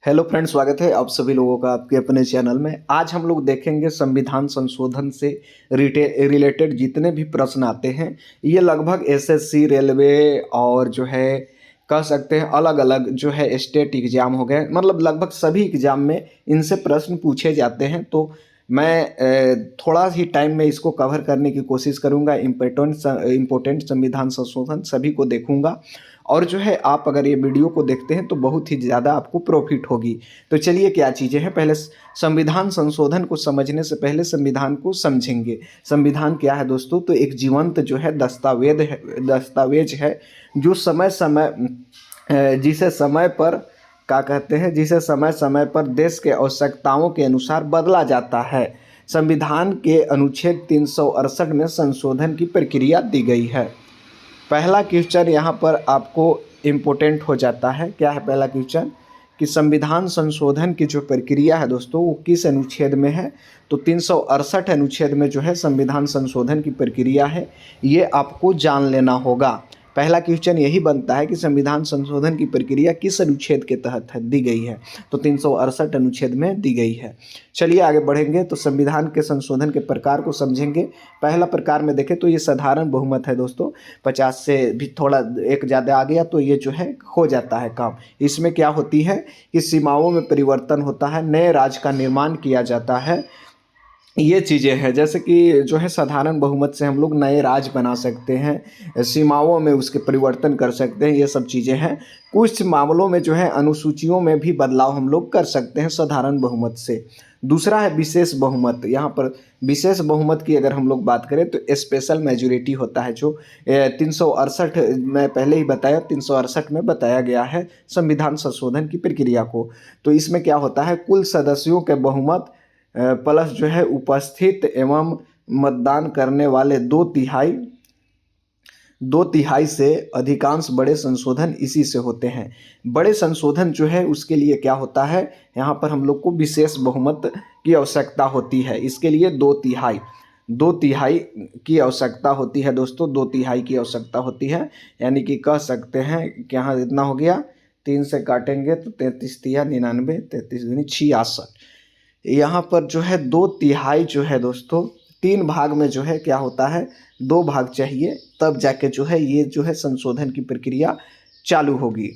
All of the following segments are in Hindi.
हेलो फ्रेंड्स, स्वागत है आप सभी लोगों का आपके अपने चैनल में। आज हम लोग देखेंगे संविधान संशोधन से रिलेटेड जितने भी प्रश्न आते हैं। ये लगभग एसएससी, रेलवे और जो है कह सकते हैं अलग अलग जो है स्टेट एग्जाम हो गए, मतलब लगभग सभी एग्जाम में इनसे प्रश्न पूछे जाते हैं। तो मैं थोड़ा ही टाइम में इसको कवर करने की कोशिश करूंगा। इम्पोर्टेंट संविधान संशोधन सभी को देखूंगा और जो है आप अगर ये वीडियो को देखते हैं तो बहुत ही ज़्यादा आपको प्रॉफिट होगी। तो चलिए, क्या चीज़ें हैं, पहले संविधान संशोधन को समझने से पहले संविधान को समझेंगे। संविधान क्या है दोस्तों? तो एक जीवंत जो है दस्तावेज है जो समय समय जिसे समय पर क्या कहते हैं, जिसे समय समय पर देश के आवश्यकताओं के अनुसार बदला जाता है। संविधान के अनुच्छेद 368 में संशोधन की प्रक्रिया दी गई है। पहला क्वेश्चन यहाँ पर आपको इम्पोर्टेंट हो जाता है। क्या है पहला क्वेश्चन? कि संविधान संशोधन की जो प्रक्रिया है दोस्तों वो किस अनुच्छेद में है? तो 368 अनुच्छेद में जो है संविधान संशोधन की प्रक्रिया है, ये आपको जान लेना होगा। पहला क्वेश्चन यही बनता है कि संविधान संशोधन की प्रक्रिया किस अनुच्छेद के तहत दी गई है? तो 368 अनुच्छेद में दी गई है। चलिए आगे बढ़ेंगे तो संविधान के संशोधन के प्रकार को समझेंगे। पहला प्रकार में देखें तो ये साधारण बहुमत है दोस्तों। 50 से भी थोड़ा एक ज़्यादा आ गया तो ये जो है हो जाता है काम। इसमें क्या होती है कि सीमाओं में परिवर्तन होता है, नए राज्य का निर्माण किया जाता है। ये चीज़ें हैं जैसे कि जो है साधारण बहुमत से हम लोग नए राज्य बना सकते हैं, सीमाओं में उसके परिवर्तन कर सकते हैं, ये सब चीज़ें हैं। कुछ मामलों में जो है अनुसूचियों में भी बदलाव हम लोग कर सकते हैं साधारण बहुमत से। दूसरा है विशेष बहुमत। यहाँ पर विशेष बहुमत की अगर हम लोग बात करें तो स्पेशल मेजोरिटी होता है, जो 368 मैं पहले ही बताया, 368 में बताया गया है संविधान संशोधन की प्रक्रिया को। तो इसमें क्या होता है, कुल सदस्यों के बहुमत प्लस जो है उपस्थित एवं मतदान करने वाले दो तिहाई से अधिकांश बड़े संशोधन इसी से होते हैं। बड़े संशोधन जो है उसके लिए क्या होता है, यहाँ पर हम लोग को विशेष बहुमत की आवश्यकता होती है। इसके लिए दो तिहाई की आवश्यकता होती है दोस्तों, 2/3 की आवश्यकता होती है। यानी कि कह सकते हैं कि यहाँ इतना हो गया, 3 से काटेंगे तो 33 तिया 99, 33 दूनी 66। यहाँ पर जो है 2/3 जो है दोस्तों, 3 भाग में जो है क्या होता है, 2 भाग चाहिए, तब जाके जो है ये जो है संशोधन की प्रक्रिया चालू होगी।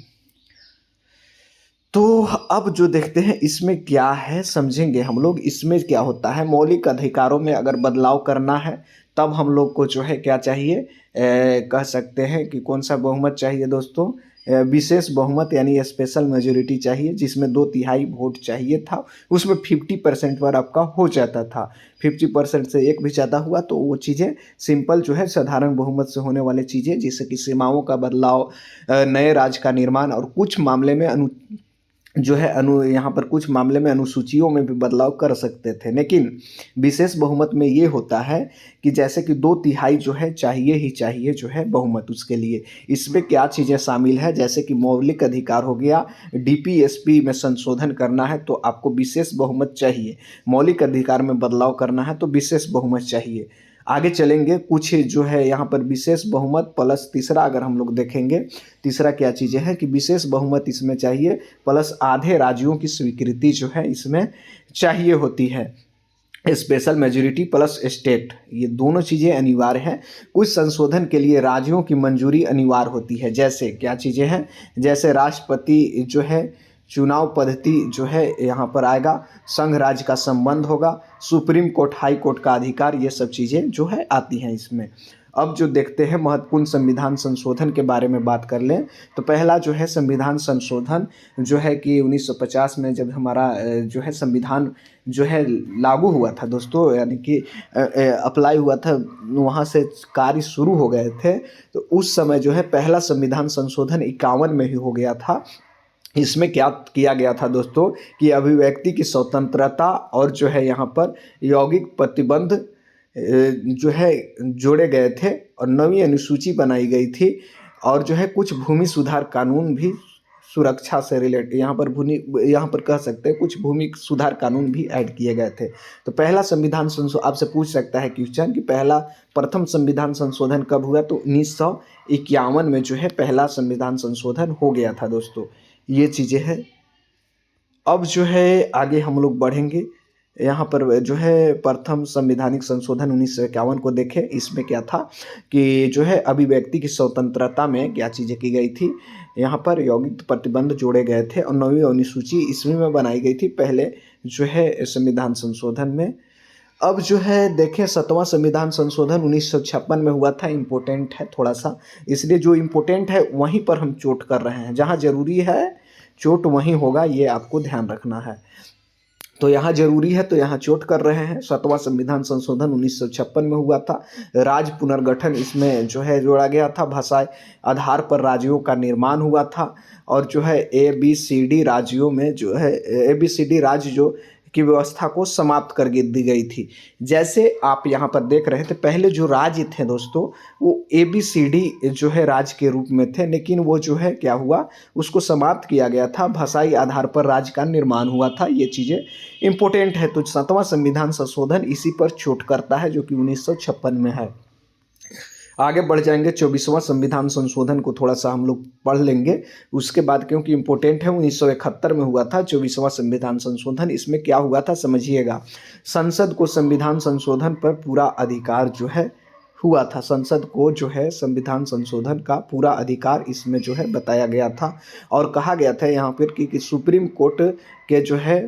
तो अब जो देखते हैं इसमें क्या है समझेंगे हम लोग। इसमें क्या होता है, मौलिक अधिकारों में अगर बदलाव करना है तब हम लोग को जो है क्या चाहिए, कह सकते हैं कि कौन सा बहुमत चाहिए दोस्तों, विशेष बहुमत यानी स्पेशल मेजोरिटी चाहिए, जिसमें 2/3 वोट चाहिए था। उसमें 50% पर आपका हो जाता था। 50% से एक भी ज़्यादा हुआ तो वो चीज़ें सिंपल जो है साधारण बहुमत से होने वाली चीज़ें, जैसे कि सीमाओं का बदलाव, नए राज्य का निर्माण और कुछ मामले में यहाँ पर कुछ मामले में अनुसूचियों में भी बदलाव कर सकते थे। लेकिन विशेष बहुमत में ये होता है कि जैसे कि 2/3 जो है चाहिए ही चाहिए जो है बहुमत उसके लिए। इसमें क्या चीज़ें शामिल है, जैसे कि मौलिक अधिकार हो गया, डीपीएसपी में संशोधन करना है तो आपको विशेष बहुमत चाहिए। मौलिक अधिकार में बदलाव करना है तो विशेष बहुमत चाहिए। आगे चलेंगे, कुछ जो है यहाँ पर विशेष बहुमत प्लस तीसरा अगर हम लोग देखेंगे, तीसरा क्या चीज़ें हैं कि विशेष बहुमत इसमें चाहिए प्लस आधे राज्यों की स्वीकृति जो है इसमें चाहिए होती है। स्पेशल मेजोरिटी प्लस स्टेट, ये दोनों चीज़ें अनिवार्य हैं। कुछ संशोधन के लिए राज्यों की मंजूरी अनिवार्य होती है। जैसे क्या चीज़ें हैं, जैसे राष्ट्रपति जो है चुनाव पद्धति जो है यहाँ पर आएगा, संघ राज्य का संबंध होगा, सुप्रीम कोर्ट हाई कोर्ट का अधिकार, ये सब चीज़ें जो है आती हैं इसमें। अब जो देखते हैं महत्वपूर्ण संविधान संशोधन के बारे में बात कर लें तो पहला जो है संविधान संशोधन जो है कि 1950 में जब हमारा जो है संविधान जो है लागू हुआ था दोस्तों, यानी कि अप्लाई हुआ था, वहाँ से कार्य शुरू हो गए थे। तो उस समय जो है पहला संविधान संशोधन 51 में ही हो गया था। इसमें क्या किया गया था दोस्तों कि अभिव्यक्ति की स्वतंत्रता और जो है यहाँ पर यौगिक प्रतिबंध जो है जोड़े गए थे और नवी अनुसूची बनाई गई थी। और जो है कुछ भूमि सुधार कानून भी सुरक्षा से रिलेटेड, यहाँ पर कह सकते हैं कुछ भूमि सुधार कानून भी ऐड किए गए थे। तो पहला संविधान संशोधन आपसे पूछ सकता है क्वेश्चन कि प्रथम संविधान संशोधन कब हुआ? तो 1951 में जो है पहला संविधान संशोधन हो गया था दोस्तों। ये चीज़ें हैं। अब जो है आगे हम लोग बढ़ेंगे। यहाँ पर जो है प्रथम संवैधानिक संशोधन 1951 को देखें। इसमें क्या था कि जो है अभिव्यक्ति की स्वतंत्रता में क्या चीज़ें की गई थी, यहाँ पर यौगिक प्रतिबंध जोड़े गए थे और 9वीं अनुसूची ईस्वी में बनाई गई थी, पहले जो है संविधान संशोधन में। अब जो है देखें 7वां संविधान संशोधन 1956 में हुआ था। इम्पोर्टेंट है थोड़ा सा, इसलिए जो इम्पोर्टेंट है वहीं पर हम चोट कर रहे हैं, जहाँ ज़रूरी है चोट वहीं होगा, ये आपको ध्यान रखना है। तो यहाँ जरूरी है तो यहाँ चोट कर रहे हैं। 7वां संविधान संशोधन 1956 में हुआ था। राज्य पुनर्गठन इसमें जो है जोड़ा गया था। भाषा आधार पर राज्यों का निर्माण हुआ था और जो है ABCD राज्यों में जो है ABCD राज्य जो की व्यवस्था को समाप्त कर दी गई थी। जैसे आप यहाँ पर देख रहे थे, पहले जो राज्य थे दोस्तों वो ABCD जो है राज्य के रूप में थे, लेकिन वो जो है क्या हुआ, उसको समाप्त किया गया था, भाषाई आधार पर राज्य का निर्माण हुआ था। ये चीज़ें इंपॉर्टेंट है। तो 7वां संविधान संशोधन इसी पर चोट करता है, जो कि 1956 में है। आगे बढ़ जाएंगे। 24वां संविधान संशोधन को थोड़ा सा हम लोग पढ़ लेंगे उसके बाद, क्योंकि इम्पोर्टेंट है। 1971 में हुआ था 24वां संविधान संशोधन। इसमें क्या हुआ था समझिएगा। संसद को संविधान संशोधन पर पूरा अधिकार जो है हुआ था। संसद को जो है संविधान संशोधन का पूरा अधिकार इसमें जो है बताया गया था और कहा गया था यहाँ पर कि सुप्रीम कोर्ट के जो है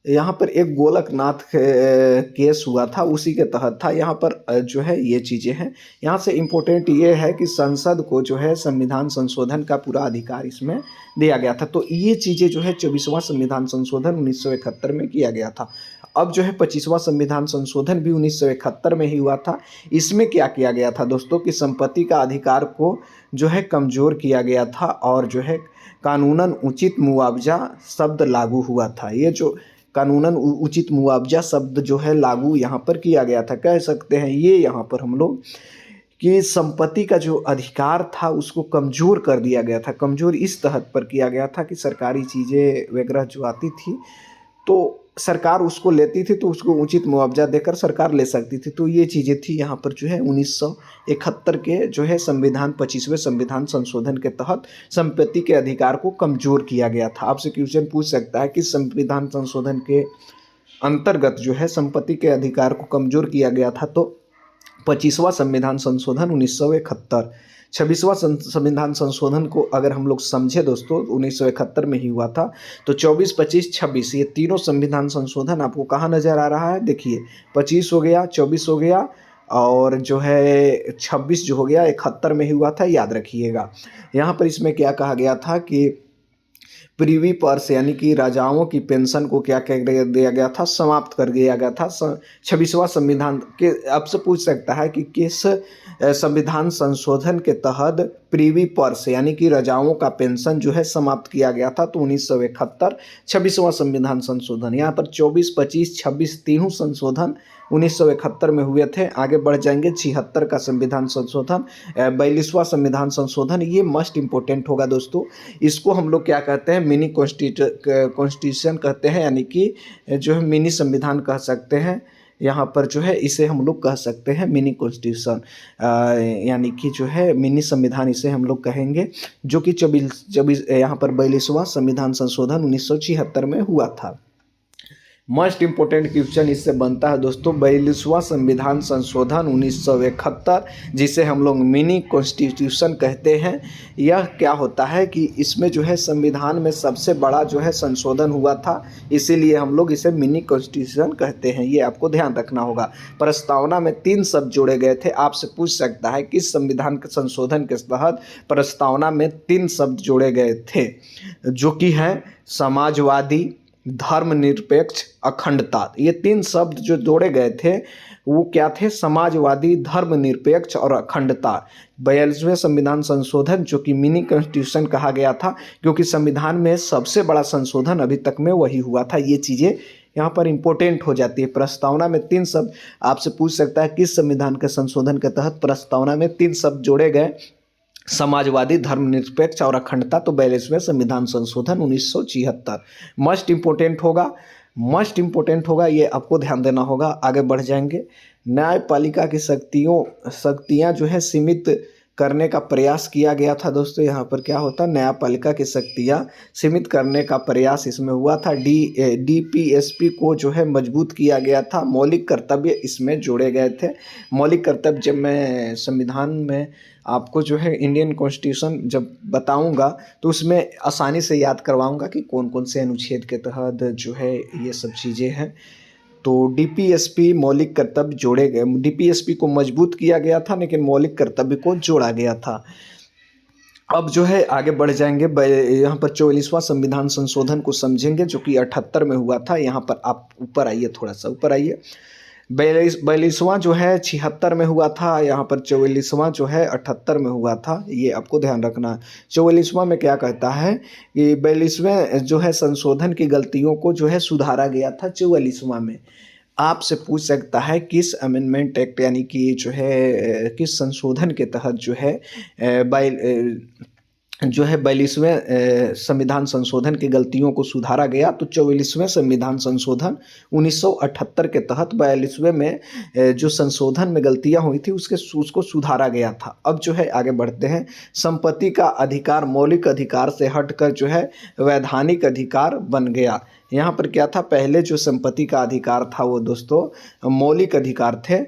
यहाँ पर एक गोलकनाथ केस हुआ था, उसी के तहत था। यहाँ पर जो है ये चीज़ें हैं। यहाँ से इम्पोर्टेंट ये है कि संसद को जो है संविधान संशोधन का पूरा अधिकार इसमें दिया गया था। तो ये चीज़ें जो है 24वां संविधान संशोधन 1971 में किया गया था। अब जो है 25वां संविधान संशोधन भी 1971 में ही हुआ था। इसमें क्या किया गया था दोस्तों कि संपत्ति का अधिकार को जो है कमज़ोर किया गया था और जो है कानूनन उचित मुआवजा शब्द लागू हुआ था। ये जो कानूनन उचित मुआवजा शब्द जो है लागू यहाँ पर किया गया था, कह सकते हैं ये यहाँ पर हम लोग कि संपत्ति का जो अधिकार था उसको कमज़ोर कर दिया गया था। कमज़ोर इस तहत पर किया गया था कि सरकारी चीज़ें वगैरह जो आती थी तो सरकार उसको लेती थी, तो उसको उचित मुआवजा देकर सरकार ले सकती थी। तो ये चीज़ें थी यहाँ पर जो है 1971 के जो है संविधान 25वें संविधान संशोधन के तहत संपत्ति के अधिकार को कमज़ोर किया गया था। आपसे क्वेश्चन पूछ सकता है कि संविधान संशोधन के अंतर्गत जो है संपत्ति के अधिकार को कमज़ोर किया गया था। तो 25वां संविधान संशोधन 1971। 26वां संविधान संशोधन को अगर हम लोग समझे दोस्तों 1971 में ही हुआ था। तो 24, 25, 26 ये तीनों संविधान संशोधन आपको कहाँ नज़र आ रहा है, देखिए 25 हो गया, 24 हो गया और जो है 26 जो हो गया 71 में ही हुआ था, याद रखिएगा। यहाँ पर इसमें क्या कहा गया था कि प्रीवी पर्स यानी कि राजाओं की पेंशन को क्या कह दिया गया था, समाप्त कर दिया गया था। 26वां संविधान के आपसे पूछ सकता है कि किस संविधान संशोधन के तहत प्रीवी पर्स यानी कि राजाओं का पेंशन जो है समाप्त किया गया था। तो 1971 26वां संविधान संशोधन। यहाँ पर 24, 25, 26 तीनों संशोधन 1971 में हुए थे। आगे बढ़ जाएंगे। 76 का संविधान संशोधन, 42वां संविधान संशोधन, ये मस्ट इम्पोर्टेंट होगा दोस्तों। इसको हम लोग क्या कहते हैं, मिनी कॉन्स्टिट्यूशन कहते हैं, यानी कि जो है मिनी संविधान कह सकते हैं। यहाँ पर जो है इसे हम लोग कह सकते हैं मिनी कॉन्स्टिट्यूशन, यानी कि जो है मिनी संविधान इसे हम लोग कहेंगे, जो कि 24 यहाँ पर 42वां संविधान संशोधन 1976 में हुआ था। मोस्ट इम्पोर्टेंट क्वेश्चन इससे बनता है दोस्तों 42वां संविधान संशोधन 1971, जिसे हम लोग मिनी कॉन्स्टिट्यूशन कहते हैं। यह क्या होता है कि इसमें जो है संविधान में सबसे बड़ा जो है संशोधन हुआ था, इसीलिए हम लोग इसे मिनी कॉन्स्टिट्यूशन कहते हैं। ये आपको ध्यान रखना होगा। प्रस्तावना में 3 शब्द जोड़े गए थे। आपसे पूछ सकता है किस संविधान के संशोधन के तहत प्रस्तावना में 3 शब्द जोड़े गए थे, जो कि है समाजवादी, धर्मनिरपेक्ष, अखंडता। ये 3 शब्द जो जोड़े गए थे वो क्या थे, समाजवादी, धर्मनिरपेक्ष और अखंडता। 42वें संविधान संशोधन जो कि मिनी कॉन्स्टिट्यूशन कहा गया था, क्योंकि संविधान में सबसे बड़ा संशोधन अभी तक में वही हुआ था। ये चीज़ें यहाँ पर इंपॉर्टेंट हो जाती है। प्रस्तावना में 3 शब्द आपसे पूछ सकता है किस संविधान के संशोधन के तहत प्रस्तावना में 3 शब्द जोड़े गए, समाजवादी, धर्मनिरपेक्ष और अखंडता। तो 42वें संविधान संशोधन 1976 मस्ट इम्पोर्टेंट होगा, मस्ट इम्पोर्टेंट होगा, ये आपको ध्यान देना होगा। आगे बढ़ जाएंगे। न्यायपालिका की शक्तियाँ जो है सीमित करने का प्रयास किया गया था दोस्तों। यहाँ पर क्या होता, न्यायपालिका की शक्तियाँ सीमित करने का प्रयास इसमें हुआ था। डीपीएसपी को जो है मजबूत किया गया था। मौलिक कर्तव्य इसमें जोड़े गए थे। मौलिक कर्तव्य जब मैं संविधान में आपको जो है इंडियन कॉन्स्टिट्यूशन जब बताऊंगा तो उसमें आसानी से याद करवाऊंगा कि कौन कौन से अनुच्छेद के तहत जो है ये सब चीज़ें हैं। तो डीपीएसपी मौलिक कर्तव्य जोड़े गए, डीपीएसपी को मजबूत किया गया था लेकिन मौलिक कर्तव्य को जोड़ा गया था। अब जो है आगे बढ़ जाएंगे, यहाँ पर 44वां संविधान संशोधन को समझेंगे जो कि 78 में हुआ था। यहाँ पर आप ऊपर आइए, थोड़ा सा ऊपर आइए। 42वां जो है 76 में हुआ था, यहाँ पर 44वां जो है 78 में हुआ था। ये आपको ध्यान रखना। 44वां में क्या कहता है कि 42वें जो है संशोधन की गलतियों को जो है सुधारा गया था। 44वां में आपसे पूछ सकता है किस अमेंडमेंट एक्ट यानी कि जो है किस संशोधन के तहत जो है जो है 42वें संविधान संशोधन की गलतियों को सुधारा गया। तो 44वें संविधान संशोधन 1978 के तहत 42वें में जो संशोधन में गलतियां हुई थी उसको सुधारा गया था। अब जो है आगे बढ़ते हैं। संपत्ति का अधिकार मौलिक अधिकार से हटकर जो है वैधानिक अधिकार बन गया। यहाँ पर क्या था, पहले जो संपत्ति का अधिकार था वो दोस्तों मौलिक अधिकार थे,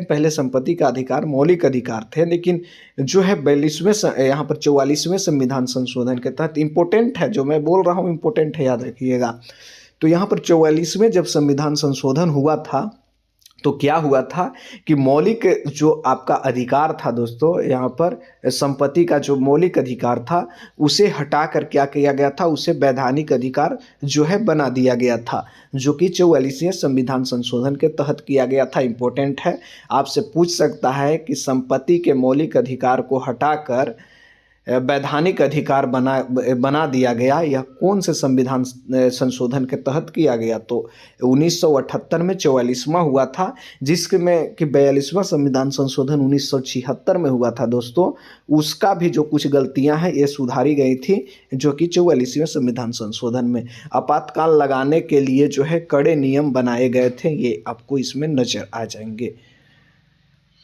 पहले संपत्ति का अधिकार मौलिक अधिकार थे। लेकिन जो है 42वें यहाँ पर 44वें संविधान संशोधन के तहत, इम्पोर्टेंट है जो मैं बोल रहा हूँ, इम्पोर्टेंट है, याद रखिएगा। तो यहाँ पर 44वें जब संविधान संशोधन हुआ था तो क्या हुआ था कि मौलिक जो आपका अधिकार था दोस्तों, यहाँ पर संपत्ति का जो मौलिक अधिकार था उसे हटाकर क्या किया गया था, उसे वैधानिक अधिकार जो है बना दिया गया था, जो कि 44वें संविधान संशोधन के तहत किया गया था। इम्पोर्टेंट है, आपसे पूछ सकता है कि संपत्ति के मौलिक अधिकार को हटाकर वैधानिक अधिकार बना दिया गया, यह कौन से संविधान संशोधन के तहत किया गया। तो 1978 में 44वां हुआ था, जिसमें कि 42वां संविधान संशोधन 1976 में हुआ था दोस्तों। उसका भी जो कुछ गलतियां हैं ये सुधारी गई थी, जो कि 44वें संविधान संशोधन में आपातकाल लगाने के लिए जो है कड़े नियम बनाए गए थे। ये आपको इसमें नजर आ जाएंगे।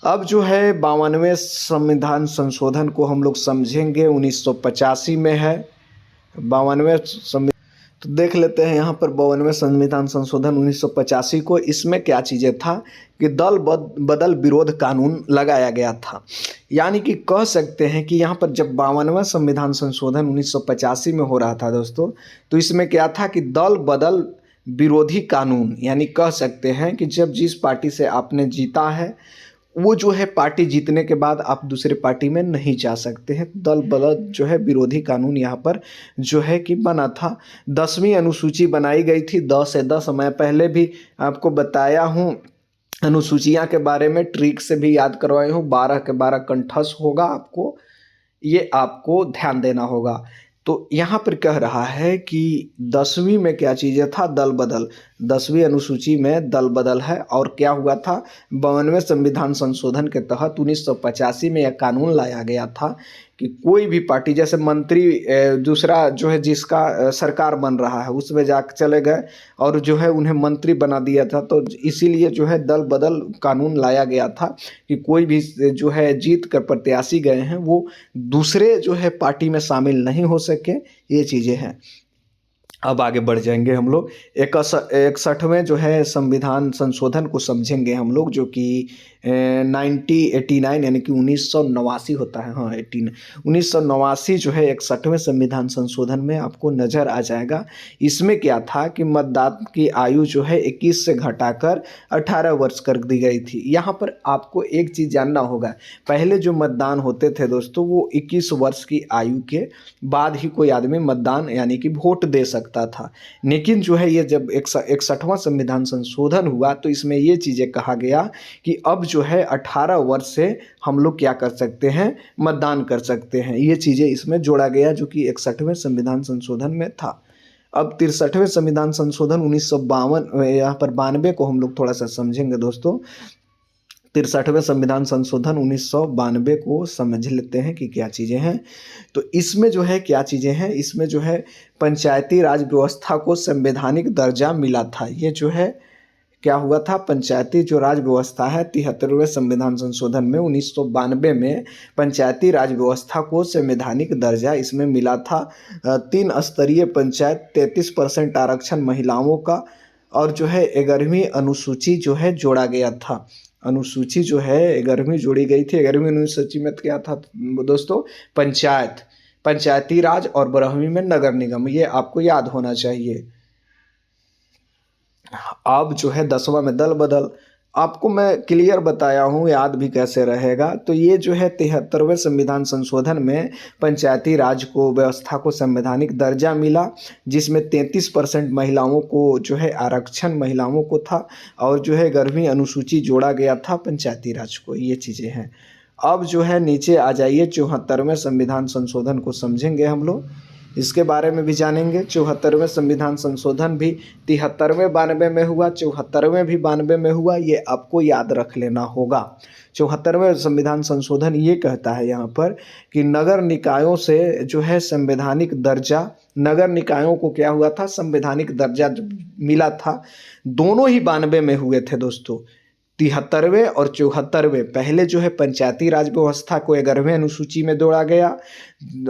अब जो है 52वें संविधान संशोधन को हम लोग समझेंगे, 1985 में है 52वें संविधान। तो देख लेते हैं यहाँ पर 52वें संविधान संशोधन 1985 को। इसमें क्या चीज़ें था कि दल बदल विरोध कानून लगाया गया था। यानी कि कह सकते हैं कि यहाँ पर जब 52वें संविधान संशोधन 1985 में हो रहा था दोस्तों, तो इसमें क्या था कि दल बदल विरोधी कानून, यानी कह सकते हैं कि जब जिस पार्टी से आपने जीता है वो जो है पार्टी जीतने के बाद आप दूसरे पार्टी में नहीं जा सकते हैं। दल बदल जो है विरोधी कानून यहाँ पर जो है कि बना था। 10वीं अनुसूची बनाई गई थी। 10 से 10 मैं पहले भी आपको बताया हूँ अनुसूचियाँ के बारे में, ट्रिक से भी याद करवाई हूँ। 12 के 12 कंठस्थ होगा, आपको ये आपको ध्यान देना होगा। तो यहाँ पर कह रहा है कि 10वीं में क्या चीज़ें था, दल बदल, 10वीं अनुसूची में दल बदल है। और क्या हुआ था, 52वें संविधान संशोधन के तहत 1985 में यह कानून लाया गया था कि कोई भी पार्टी, जैसे मंत्री दूसरा जो है जिसका सरकार बन रहा है उसमें जा चले गए और जो है उन्हें मंत्री बना दिया था, तो इसीलिए जो है दल बदल कानून लाया गया था कि कोई भी जो है जीत कर प्रत्याशी गए हैं वो दूसरे जो है पार्टी में शामिल नहीं हो सके। ये चीज़ें हैं। अब आगे बढ़ जाएंगे हम लोग 61वें जो है संविधान संशोधन को समझेंगे हम लोग, जो कि 1989 यानी कि 1989 होता है। हाँ 1989 जो है 61वें संविधान संशोधन में आपको नज़र आ जाएगा। इसमें क्या था कि मतदान की आयु जो है 21 से घटाकर 18 वर्ष कर दी गई थी। यहाँ पर आपको एक चीज़ जानना होगा, पहले जो मतदान होते थे दोस्तों वो 21 वर्ष की आयु के बाद ही कोई आदमी मतदान यानी कि वोट दे सकता था। लेकिन जो है ये जब 61वां संविधान संशोधन हुआ तो इसमें ये चीज़ें कहा गया कि अब जो है 18 वर्ष से हम लोग क्या कर सकते हैं, मतदान कर सकते हैं। ये चीज़ें इसमें जोड़ा गया जो कि 61वें संविधान संशोधन में था। अब 63वें संविधान संशोधन 1952, यहाँ पर 92 को हम लोग थोड़ा सा समझेंगे दोस्तों। 63वें संविधान संशोधन 1992 को समझ लेते हैं कि क्या चीज़ें हैं। तो इसमें जो है क्या चीज़ें हैं, इसमें जो है पंचायती राज व्यवस्था को संवैधानिक दर्जा मिला था। ये जो है क्या हुआ था, पंचायती जो राज व्यवस्था है 73वें संविधान संशोधन में 1992 में पंचायती राज व्यवस्था को संवैधानिक दर्जा इसमें मिला था। 3 स्तरीय पंचायत, 33% आरक्षण महिलाओं का, और जो है 11वीं अनुसूची जो है जोड़ा गया था। अनुसूची जो है 11वीं जोड़ी गई थी। 11वीं अनुसूची में क्या था दोस्तों, पंचायती राज, और 12वीं में नगर निगम। ये आपको याद होना चाहिए। अब जो है 10वां में दल बदल, आपको मैं क्लियर बताया हूँ, याद भी कैसे रहेगा। तो ये जो है 73वें संविधान संशोधन में पंचायती राज को व्यवस्था को संवैधानिक दर्जा मिला, जिसमें 33% महिलाओं को जो है आरक्षण महिलाओं को था, और जो है 11वीं अनुसूची जोड़ा गया था पंचायती राज को। ये चीज़ें हैं। अब जो है नीचे आ जाइए, 74वें संविधान संशोधन को समझेंगे हम लोग, इसके बारे में भी जानेंगे। 74वें संविधान संशोधन भी 73वें 92 में हुआ, 74वें भी 92 में हुआ, ये आपको याद रख लेना होगा। 74वें संविधान संशोधन ये कहता है यहाँ पर कि नगर निकायों से जो है संवैधानिक दर्जा, नगर निकायों को क्या हुआ था, संवैधानिक दर्जा मिला था। दोनों ही 92 में हुए थे दोस्तों, 73वें और 74वें। पहले जो है पंचायती राज व्यवस्था को 11वें अनुसूची में जोड़ा गया,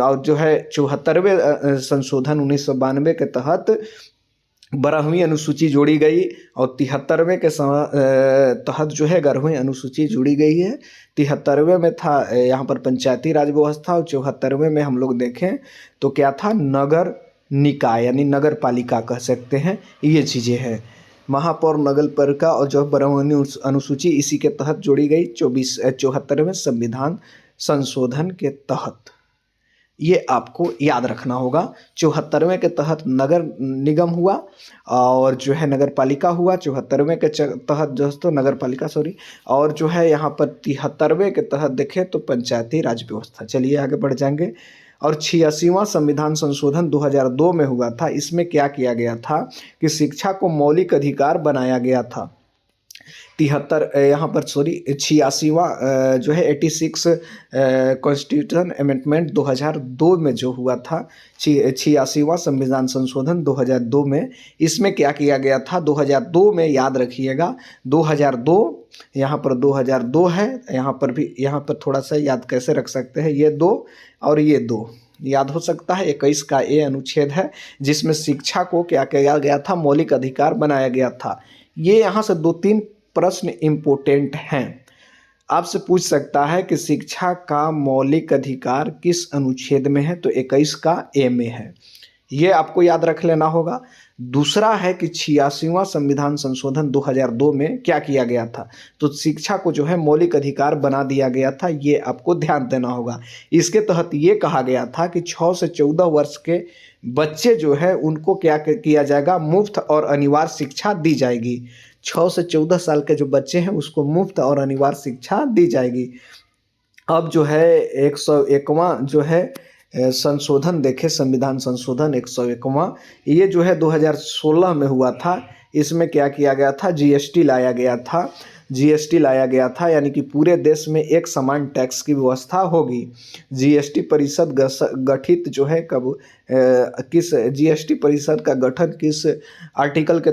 और जो है 74वें संशोधन 1992 के तहत 12वीं अनुसूची जोड़ी गई, और 73वें के तहत जो है 11वीं अनुसूची जोड़ी गई है। 73वें में था यहाँ पर पंचायती राज व्यवस्था, और 74वें में हम लोग देखें तो क्या था, नगर निकाय यानी नगर पालिका कह सकते हैं। ये चीज़ें हैं, महापौर, नगर पालिका, और जो 12वीं अनुसूची इसी के तहत जोड़ी गई 74वें संविधान संशोधन के तहत। ये आपको याद रखना होगा। 74वें के तहत नगर निगम हुआ, और जो है नगर पालिका हुआ। 74वें के तहत दोस्तों नगर पालिका, और जो है यहाँ पर 73वें के तहत देखें तो पंचायती राज व्यवस्था। चलिए आगे बढ़ जाएंगे। और 86वां संविधान संशोधन 2002 में हुआ था। इसमें क्या किया गया था कि शिक्षा को मौलिक अधिकार बनाया गया था। 86वां जो है 86 कॉन्स्टिट्यूशन अमेंडमेंट 2002 में जो हुआ था, 86वां संविधान संशोधन 2002 में, इसमें क्या किया गया था 2002 में, याद रखिएगा 2002, यहाँ पर 2002 है, यहाँ पर भी, यहाँ पर थोड़ा सा याद कैसे रख सकते हैं, ये 2 और ये 2 याद हो सकता है। 21 का ए अनुच्छेद है, जिसमें शिक्षा को क्या किया गया था, मौलिक अधिकार बनाया गया था। ये यहाँ से 2-3 प्रश्न इम्पोर्टेंट हैं। आपसे पूछ सकता है कि शिक्षा का मौलिक अधिकार किस अनुच्छेद में है, तो 21 का ए में है। ये आपको याद रख लेना होगा। दूसरा है कि 86वां संविधान संशोधन 2002 में क्या किया गया था, तो शिक्षा को जो है मौलिक अधिकार बना दिया गया था। ये आपको ध्यान देना होगा। इसके तहत ये कहा गया था कि 6 से 14 वर्ष के बच्चे जो है उनको क्या किया जाएगा, मुफ्त और अनिवार्य शिक्षा दी जाएगी। 6 से 14 साल के जो बच्चे हैं उसको मुफ्त और अनिवार्य शिक्षा दी जाएगी। अब जो है 101वां जो है संशोधन देखें, संविधान संशोधन 101वां, ये जो है 2016 में हुआ था। इसमें क्या किया गया था, जीएसटी लाया गया था। जीएसटी लाया गया था, यानी कि पूरे देश में एक समान टैक्स की व्यवस्था होगी। जीएसटी परिषद गठित जो है कब, किस जीएसटी परिषद का गठन किस आर्टिकल के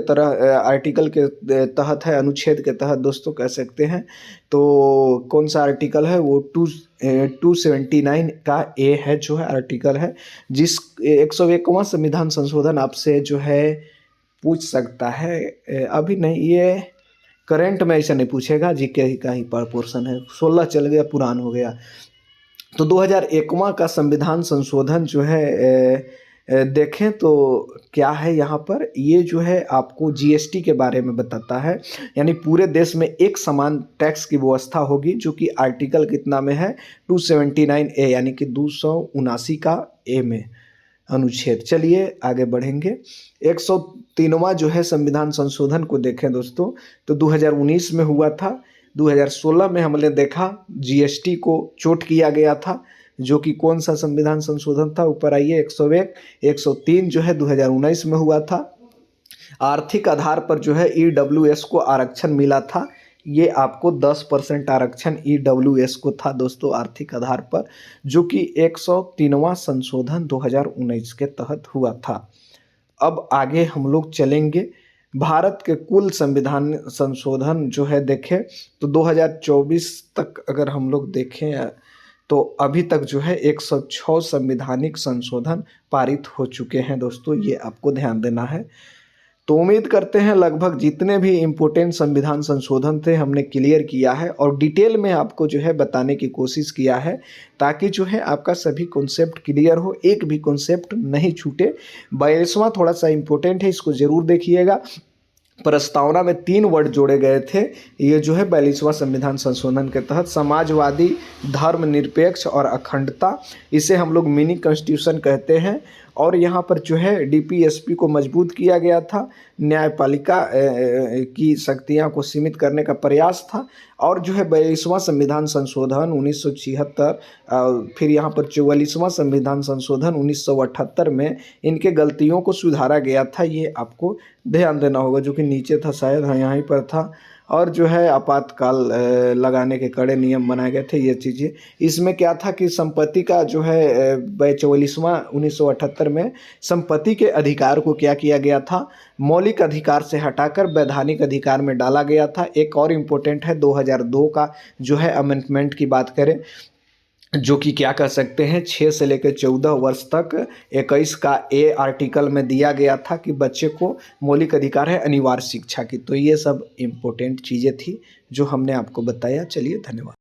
तहत है, अनुच्छेद के तहत दोस्तों कह सकते हैं। तो कौन सा आर्टिकल है वो, 279 का ए है जो है आर्टिकल है। जिस 101वां संविधान संशोधन आपसे जो है पूछ सकता है, अभी नहीं, ये करंट में ऐसा नहीं पूछेगा, जीके का ही पोर्शन है। 16 चल गया, पुरान हो गया। तो 2001वां का संविधान संशोधन जो है देखें तो क्या है यहाँ पर, ये जो है आपको जीएसटी के बारे में बताता है, यानी पूरे देश में एक समान टैक्स की व्यवस्था होगी, जो कि आर्टिकल कितना में है, 279 ए, यानी कि 279 का ए में अनुच्छेद। चलिए आगे बढ़ेंगे। 103वां जो है संविधान संशोधन को देखें दोस्तों, तो 2019 में हुआ था। 2016 में हमने देखा जीएसटी को चोट किया गया था, जो कि कौन सा संविधान संशोधन था, ऊपर आइए, 101, 103 जो है 2019 में हुआ था। आर्थिक आधार पर जो है ईडब्ल्यूएस को आरक्षण मिला था। ये आपको 10% आरक्षण ईडब्ल्यूएस को था दोस्तों, आर्थिक आधार पर, जो कि 103वां संशोधन 2019 के तहत हुआ था। अब आगे हम लोग चलेंगे भारत के कुल संविधान संशोधन जो है देखें तो 2024 तक अगर हम लोग देखें तो अभी तक जो है 106 संविधानिक संशोधन पारित हो चुके हैं दोस्तों, ये आपको ध्यान देना है। तो उम्मीद करते हैं लगभग जितने भी इम्पोर्टेंट संविधान संशोधन थे हमने क्लियर किया है और डिटेल में आपको जो है बताने की कोशिश किया है, ताकि जो है आपका सभी कॉन्सेप्ट क्लियर हो, एक भी कॉन्सेप्ट नहीं छूटे। 42वां थोड़ा सा इम्पोर्टेंट है, इसको ज़रूर देखिएगा। प्रस्तावना में 3 वर्ड जोड़े गए थे, ये जो है 42वां संविधान संशोधन के तहत समाजवादी, धर्मनिरपेक्ष और अखंडता, इसे हम लोग मिनी कॉन्स्टिट्यूशन कहते हैं। और यहाँ पर जो है डीपीएसपी को मजबूत किया गया था, न्यायपालिका की शक्तियाँ को सीमित करने का प्रयास था। और जो है 42वां संविधान संशोधन 1976, फिर यहाँ पर 44वां संविधान संशोधन 1978 में इनके गलतियों को सुधारा गया था, ये आपको ध्यान देना होगा, जो कि नीचे था शायद, हाँ यहाँ पर था। और जो है आपातकाल लगाने के कड़े नियम बनाए गए थे, ये चीज़ें। इसमें क्या था कि संपत्ति का जो है 44वां 1978 में संपत्ति के अधिकार को क्या किया गया था, मौलिक अधिकार से हटाकर वैधानिक अधिकार में डाला गया था। एक और इम्पोर्टेंट है 2002 का जो है अमेंडमेंट की बात करें, जो कि क्या कर सकते हैं 6 से लेकर 14 वर्ष तक 21 का ए आर्टिकल में दिया गया था कि बच्चे को मौलिक अधिकार है अनिवार्य शिक्षा की। तो ये सब इम्पोर्टेंट चीज़ें थी जो हमने आपको बताया। चलिए धन्यवाद।